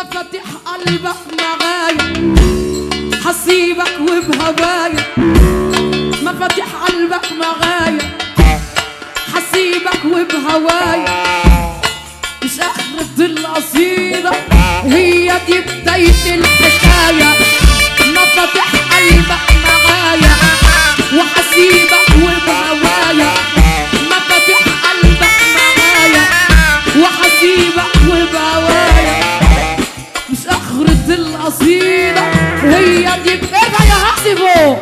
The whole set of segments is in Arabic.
مفاتيح قلبك معايا، حسيبك وبهوايا. مفاتيح قلبك معايا، حسيبك وبهوايا. مش آخرة القصيدة، هي دي بداية الحكاية. مفاتيح قلبك معايا وحسيبك وبهوايا. مفاتيح قلبك معايا وحسيبك وبهوايا. مش آخرة القصيدة، هي دي ارفع يا حسيبه.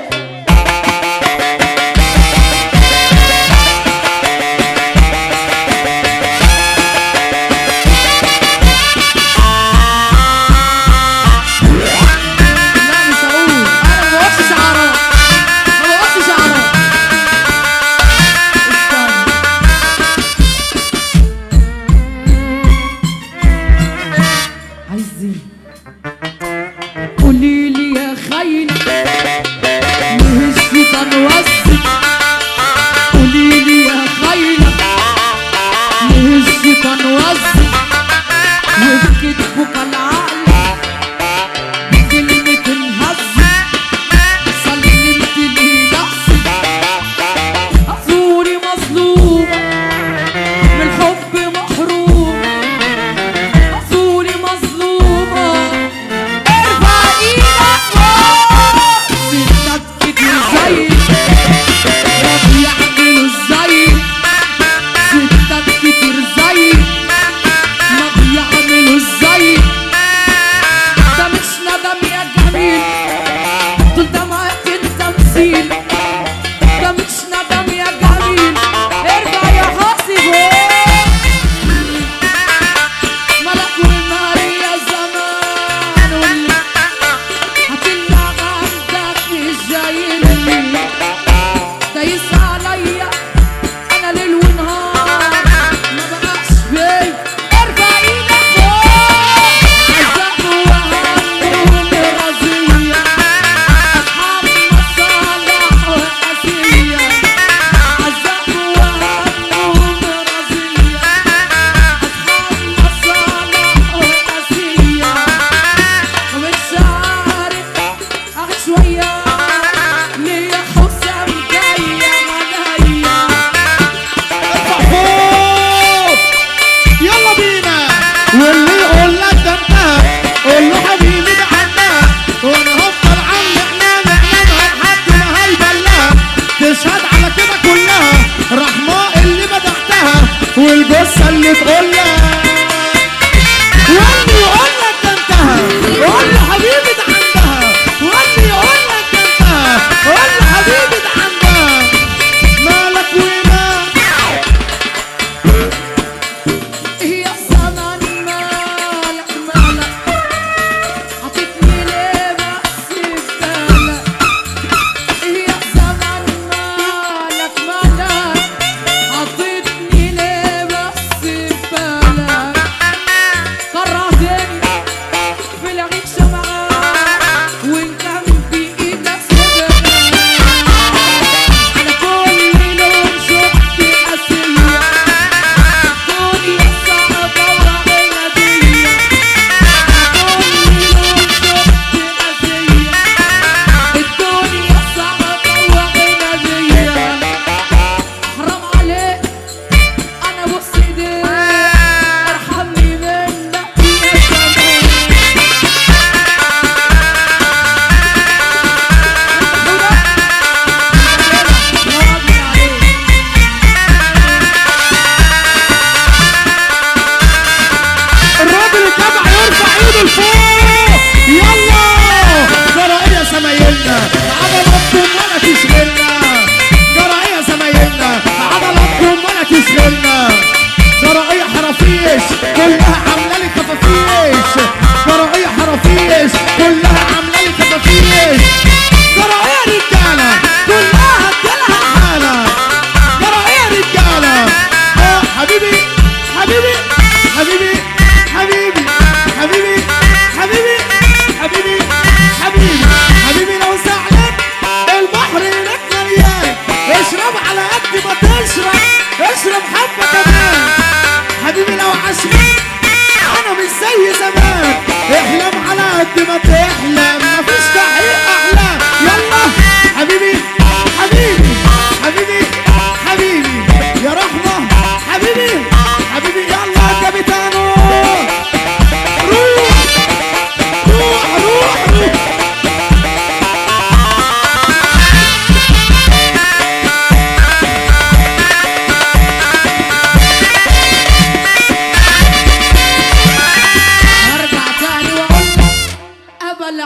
قوليلي يا خاينة ليه الشيطان وصك؟ قوليلي يا خاينة ليه الشيطان وصك؟ وبكتفك العقل بكلمة انهزك. سلمت لي نفسي أزوري مظلومة من الحب محرومة. أزوري مظلومة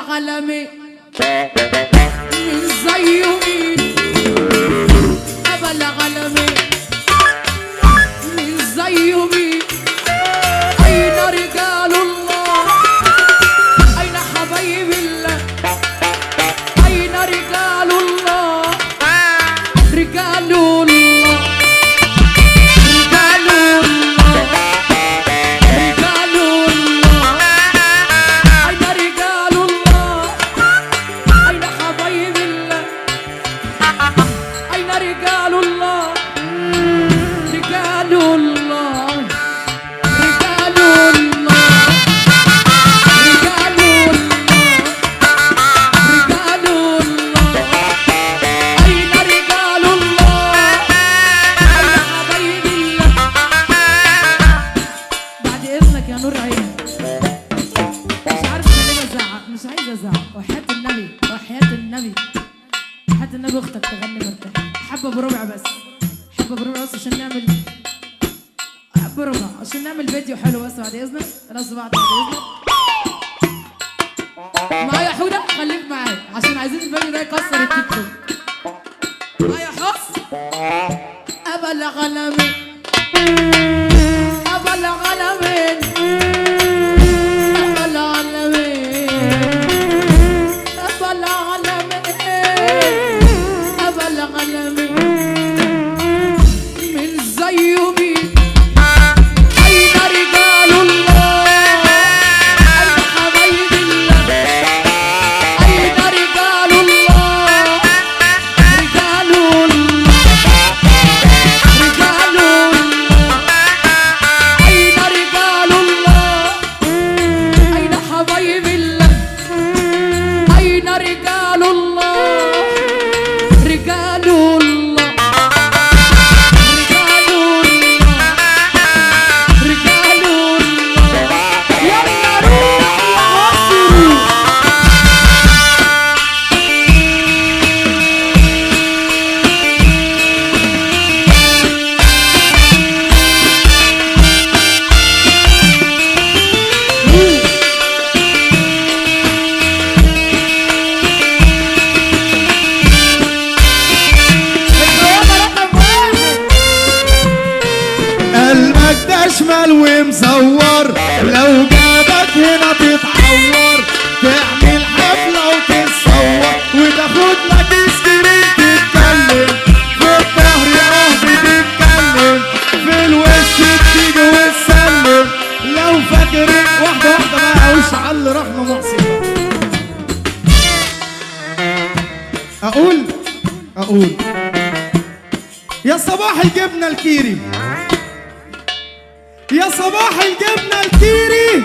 العالمين من زيه مين أبا العالمين من زيه مين أين رجال الله أين حبايب الله أين رجال الله رجال الله النبي اختك تغني مرتاح حبه بربع بس حبه بربع بس عشان نعمل بربع عشان نعمل فيديو حلو بس بعد اذنك انا بعد اذنك معايا حوده خليك معايا عشان عايزين الفيديو ده يكسر التيك توك معايا حس ابا الغلمين ابا الغلمين ابا الغلمين ابا الغلمين من زيه مين أين رجال الله أين حبايب الله أين رجال الله رجال الله رجال الله أين رجال الله أين حبايب الله أين رجال الله رجال الله رجال الله رجال الله يلا روح يا مصر قلبك ده شمال ومزور لو جابك هنا تتعور تعمل حفلة وتتصور وتاخد لك سكرين تتكلم في الظهر اه بتتكلم في الوش بتيجي وتسلم لو فاكرك واحدة واحدة بقى وش على رحمة محسن أقول يا صباح الجبنة الكيري يا صباح الجبنة الكيري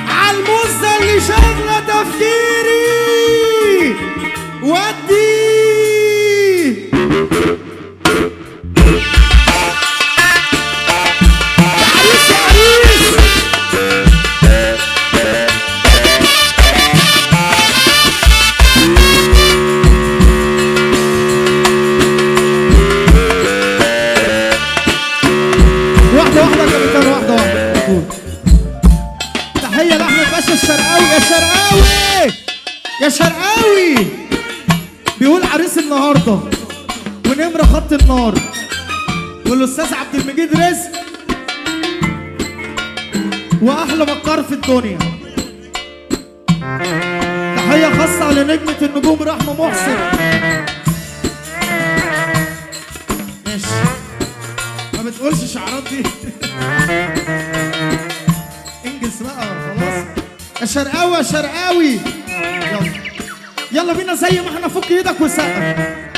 عالمزة اللي شاغلة تفكيري ودي عريس يا عريس واحدة واحدة يا كابتن واحدة واحدة تحية لأحمد باشا الشرقاوي يا شرقاوي يا شرقاوي بيقول عريس النهاردة ونمرة خط النار والأستاذ عبد المجيد رزق وأحلى بكار في الدنيا تحية خاصة لنجمة النجوم رحمة محسن ماشي ما بتقولش شعارات دي انجز بقى خلاص يا شرقاوي يا شرقاوي يلا بينا زي ما احنا فك ايدك وسقف